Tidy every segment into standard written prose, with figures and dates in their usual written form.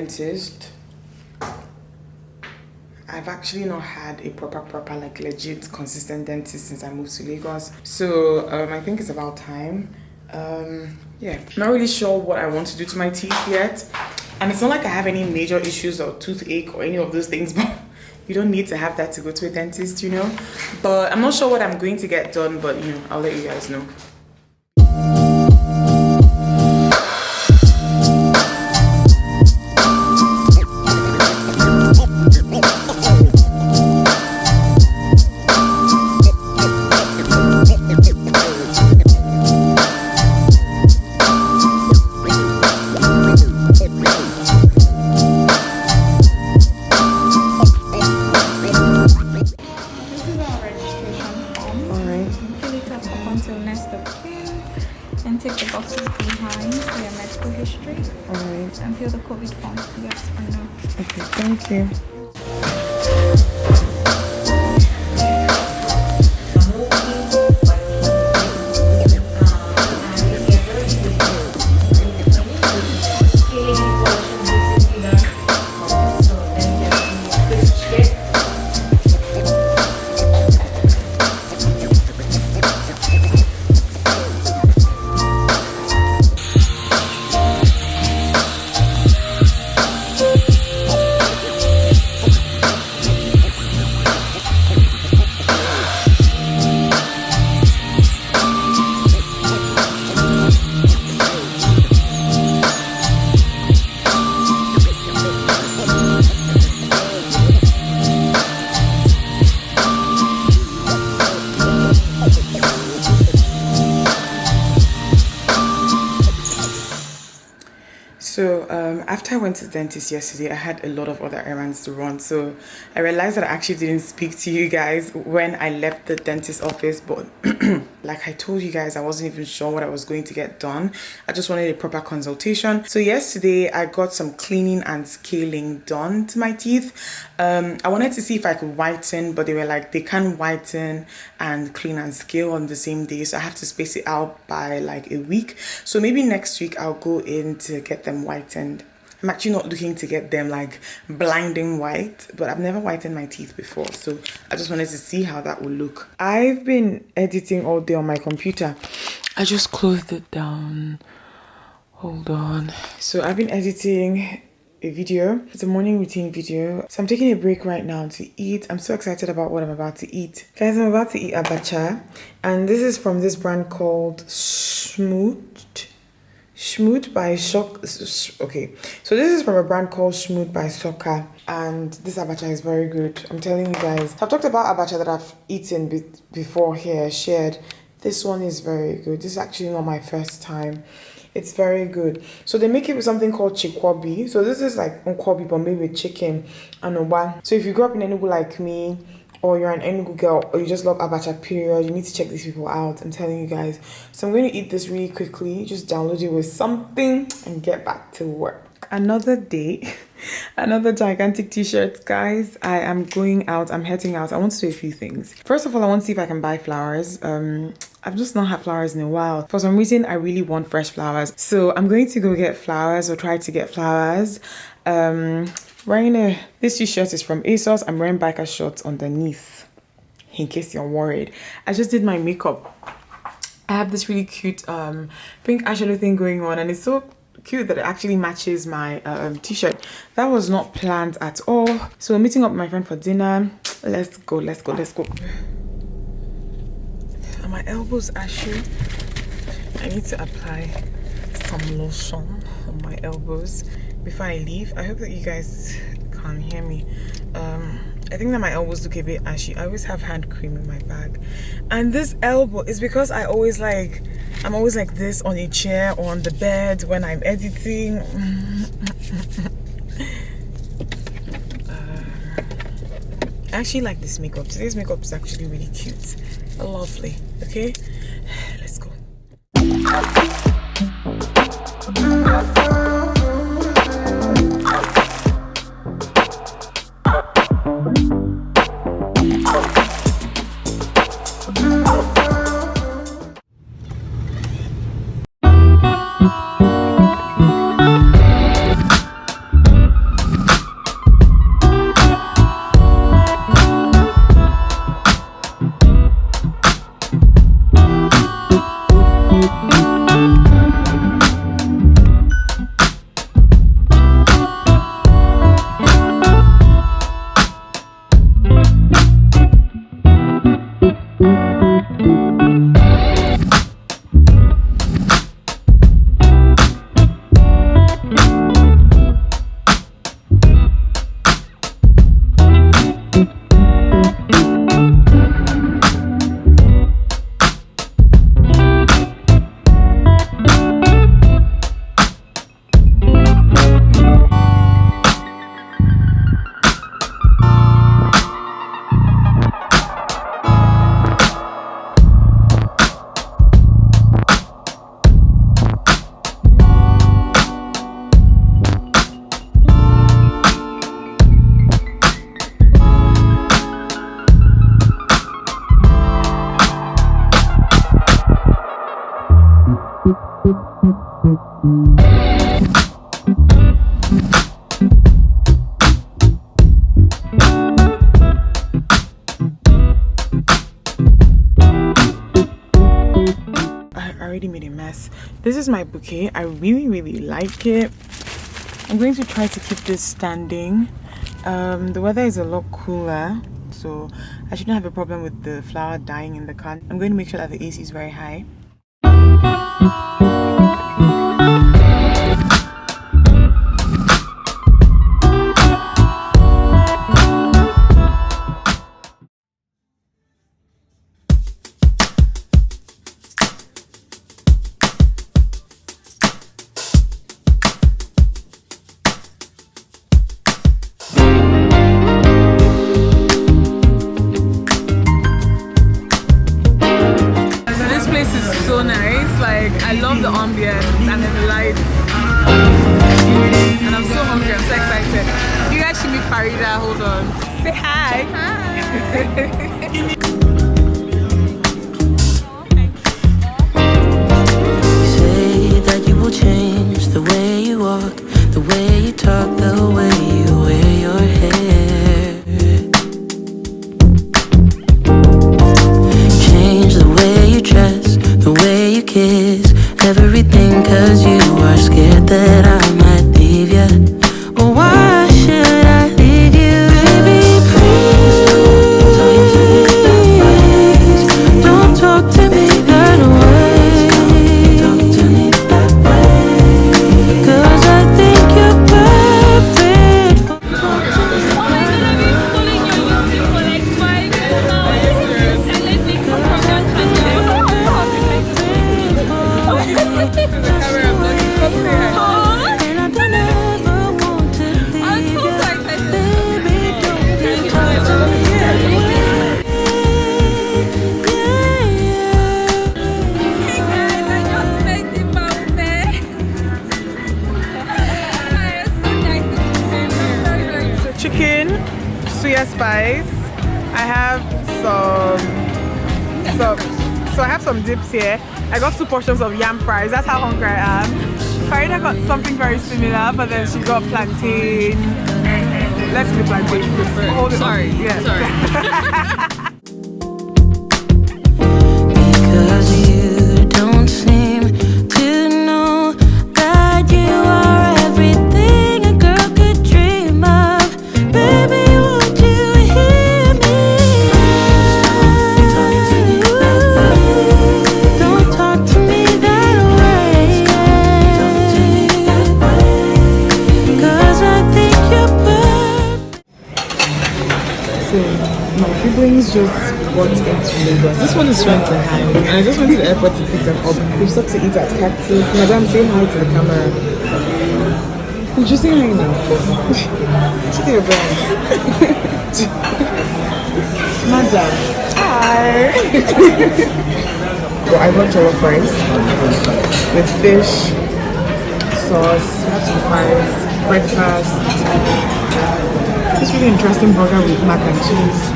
dentist. I've actually not had a proper like legit consistent dentist since I moved to Lagos, so I think it's about time. Yeah, not really sure what I want to do to my teeth yet, and it's not like I have any major issues or toothache or any of those things, but you don't need to have that to go to a dentist, you know. But I'm not sure what I'm going to get done, but you know, I'll let you guys know. Thank you. So after I went to the dentist yesterday, I had a lot of other errands to run. So I realized that I actually didn't speak to you guys when I left the dentist office. But like I told you guys, I wasn't even sure what I was going to get done. I just wanted a proper consultation. So yesterday I got some cleaning and scaling done to my teeth. I wanted to see if I could whiten, but they were like, they can't whiten and clean and scale on the same day. So I have to space it out by like a week. So maybe next week I'll go in to get them whitened. I'm actually not looking to get them like blinding white, but I've never whitened my teeth before, so I just wanted to see how that would look. I've been editing all day on my computer. I just closed it down. Hold on. So I've been editing a video. It's a morning routine video. So I'm taking a break right now to eat. I'm so excited about what I'm about to eat. Guys, I'm about to eat abacha, and this is from this brand called Schmoot by Shock. Okay, so this is from a brand called Schmoot by Soccer, and this abacha is very good. I'm telling you guys. I've talked about abacha that I've eaten before here, shared. This one is very good. This is actually not my first time. It's very good. So they make it with something called chikwabi. So this is like nkwobi, but made with chicken and oba. So if you grew up in Enugu like me, or you're an Enugu girl, or you just love abacha period, you need to check these people out. I'm telling you guys. So I'm going to eat this really quickly, just download it with something and get back to work. Another day, another gigantic t-shirt, guys. I am going out, I'm heading out. I want to do a few things. First of all, I want to see if I can buy flowers. I've just not had flowers in a while. For some reason, I really want fresh flowers. So I'm going to go get flowers, or try to get flowers. This t-shirt is from ASOS. I'm wearing biker shorts underneath, in case you're worried. I just did my makeup. I have this really cute pink eyeshadow thing going on, and it's so cute that it actually matches my t-shirt. That was not planned at all. So we're meeting up with my friend for dinner. Let's go. And my elbows ashy. I need to apply some lotion on my elbows before I leave. I hope that you guys can hear me. I think that my elbows look a bit ashy. I always have hand cream in my bag, and this elbow is because I'm always like this on a chair or on the bed when I'm editing. I actually like this makeup. Today's makeup is actually really cute, lovely. Okay, let's go. already made a mess. This is my bouquet. I really like it. I'm going to try to keep this standing. The weather is a lot cooler, so I shouldn't have a problem with the flower dying in the can. I'm going to make sure that the AC is very high. I love the ambience and then the lights. And I'm so hungry, I'm so excited. You guys should meet Farida, hold on. Say hi. Say that you will change the way you walk, the way you talk, the way you wear your hair. Change the way you dress, the way you kiss, everything, 'cause you are scared that I might leave you. Well, why should I leave you? Baby, please don't talk to me that way. Talk to me that way, 'cause I think you're perfect for chicken, suya spice. I have so I have some dips here. I got 2 portions of yam fries. That's how hungry I am. Farida got something very similar, but then she got plantain. Let's do plantain. Hold it. Sorry. Yeah. Sorry. because you don't seem to know that you are everything a girl could dream of. Baby, would you hear me? Don't talk to me that way, 'cause I think you're perfect. So my siblings just got into Lagos. This one is trying to hang, and I just went to the airport to pick them up. We've stopped to eat at Cactus. Madam, say hi to the camera. Did you say hi now? She's your brand. Madam, hi. Well, I got jollof rice with fish, sauce, some fries, breakfast. This really interesting burger with mac and cheese.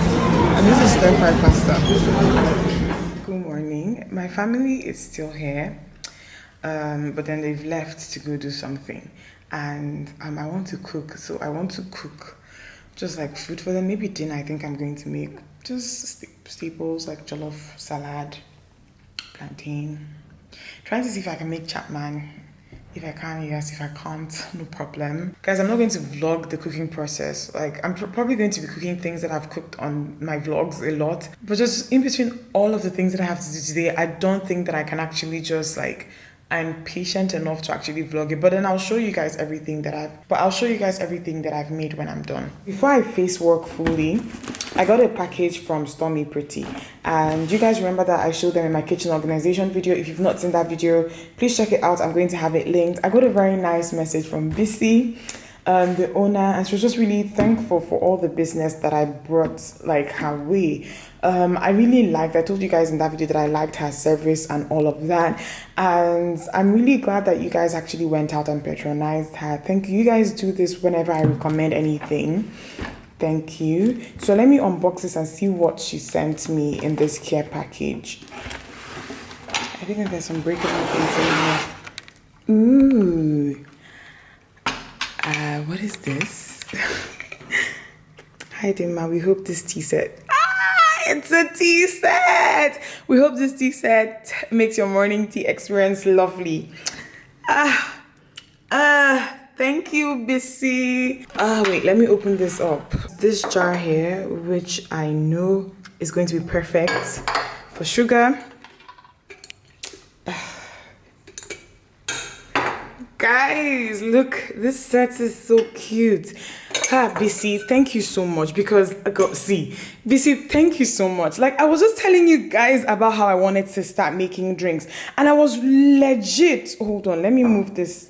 And this is stir-fry pasta. Good morning. My family is still here, but then they've left to go do something. And I want to cook, so I want to cook just like food for them. Maybe dinner. I think I'm going to make just staples like jollof, salad, plantain. Trying to see if I can make chapman. If I can, yes. If I can't, no problem. Guys, I'm not going to vlog the cooking process. Like, I'm probably going to be cooking things that I've cooked on my vlogs a lot. But just in between all of the things that I have to do today, I don't think that I can actually just like, I'm patient enough to actually vlog it. But then I'll show you guys everything that I've made when I'm done. Before I face work fully, I got a package from Stormy Pretty, and you guys remember that I showed them in my kitchen organization video. If you've not seen that video, please check it out. I'm going to have it linked. I got a very nice message from Bissy, the owner, and she was just really thankful for all the business that I brought like her way. I really liked, I told you guys in that video that I liked her service and all of that, and I'm really glad that you guys actually went out and patronized her. Thank you. You guys do this whenever I recommend anything. Thank you. So let me unbox this and see what she sent me in this care package. I think that there's some breakable things in here. Ooh. What is this? Hi Dimma, we hope this tea set. It's a tea set. We hope this tea set makes your morning tea experience lovely. Thank you, Bissy. Wait, let me open this up. This jar here, which I know is going to be perfect for sugar. Guys, look, this set is so cute. BC, thank you so much because BC, thank you so much. Like, I was just telling you guys about how I wanted to start making drinks, and I was legit, hold on, let me move this.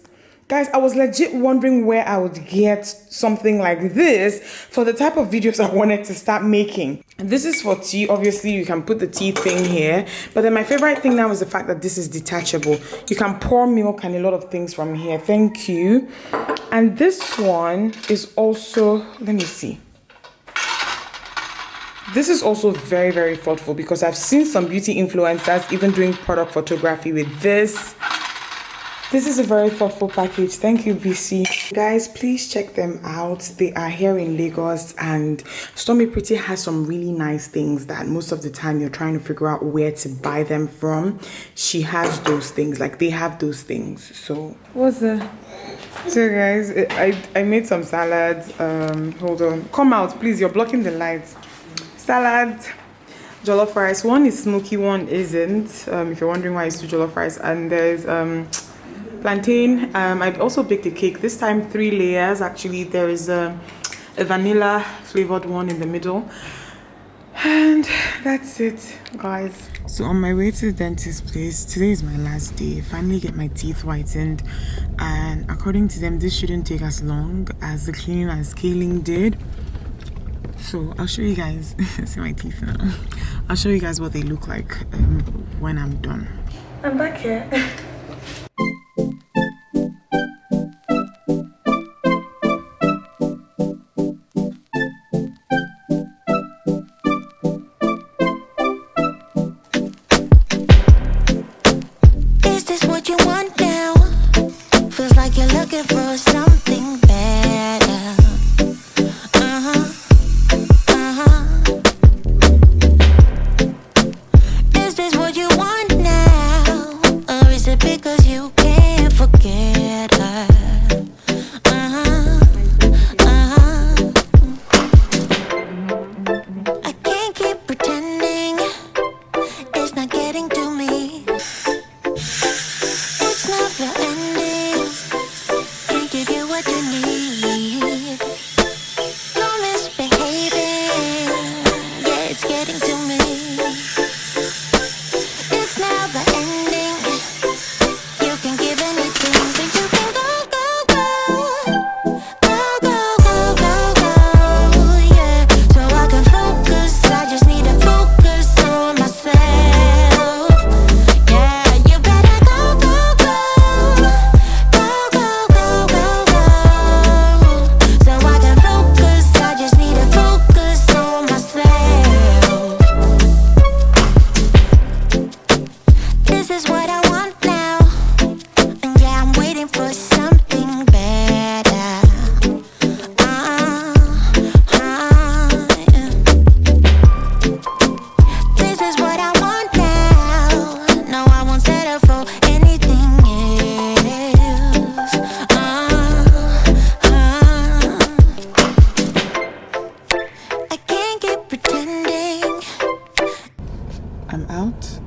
Guys, I was legit wondering where I would get something like this for the type of videos I wanted to start making. And this is for tea. Obviously, you can put the tea thing here. But then my favorite thing now is the fact that this is detachable. You can pour milk and a lot of things from here. Thank you. And this one is also, let me see. This is also very, very thoughtful because I've seen some beauty influencers even doing product photography with this. This is a very thoughtful package. Thank you, BC. Guys, please check them out. They are here in Lagos, and Stormy Pretty has some really nice things that most of the time you're trying to figure out where to buy them from. She has those things, like they have those things. So guys, I made some salads. Hold on, come out please, you're blocking the lights. Salad, jollof rice. One is smoky, one isn't. If you're wondering why it's two jollof rice. And there's plantain. I also baked a cake, this time 3 layers actually. There is a vanilla flavored one in the middle, and that's it, guys. So on my way to the dentist place, today is my last day. Finally get my teeth whitened, and according to them this shouldn't take as long as the cleaning and scaling did. So I'll show you guys. See my teeth now. I'll show you guys what they look like when I'm done. I'm back here.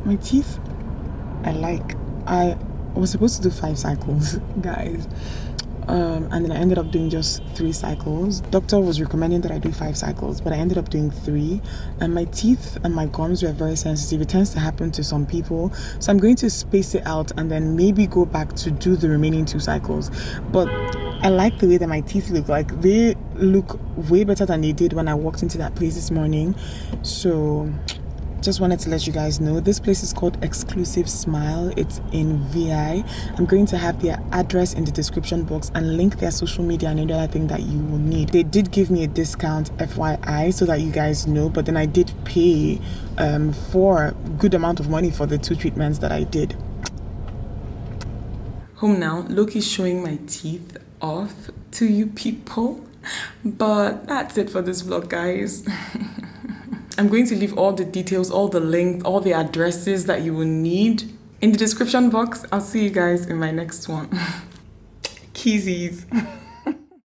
My teeth, I was supposed to do 5 cycles, guys, and then I ended up doing just 3 cycles. Doctor was recommending that I do 5 cycles, but I ended up doing 3, and my teeth and my gums were very sensitive. It tends to happen to some people, so I'm going to space it out and then maybe go back to do the remaining 2 cycles. But I like the way that my teeth look. Like, they look way better than they did when I walked into that place this morning. So just wanted to let you guys know this place is called Exclusive Smile. It's in VI. I'm going to have their address in the description box and link their social media and any other thing that you will need. They did give me a discount, FYI, so that you guys know, but then I did pay for a good amount of money for the 2 treatments that I did. Home now. Loki's showing my teeth off to you people, but that's it for this vlog, guys. I'm going to leave all the details, all the links, all the addresses that you will need in the description box. I'll see you guys in my next one. Kizzies.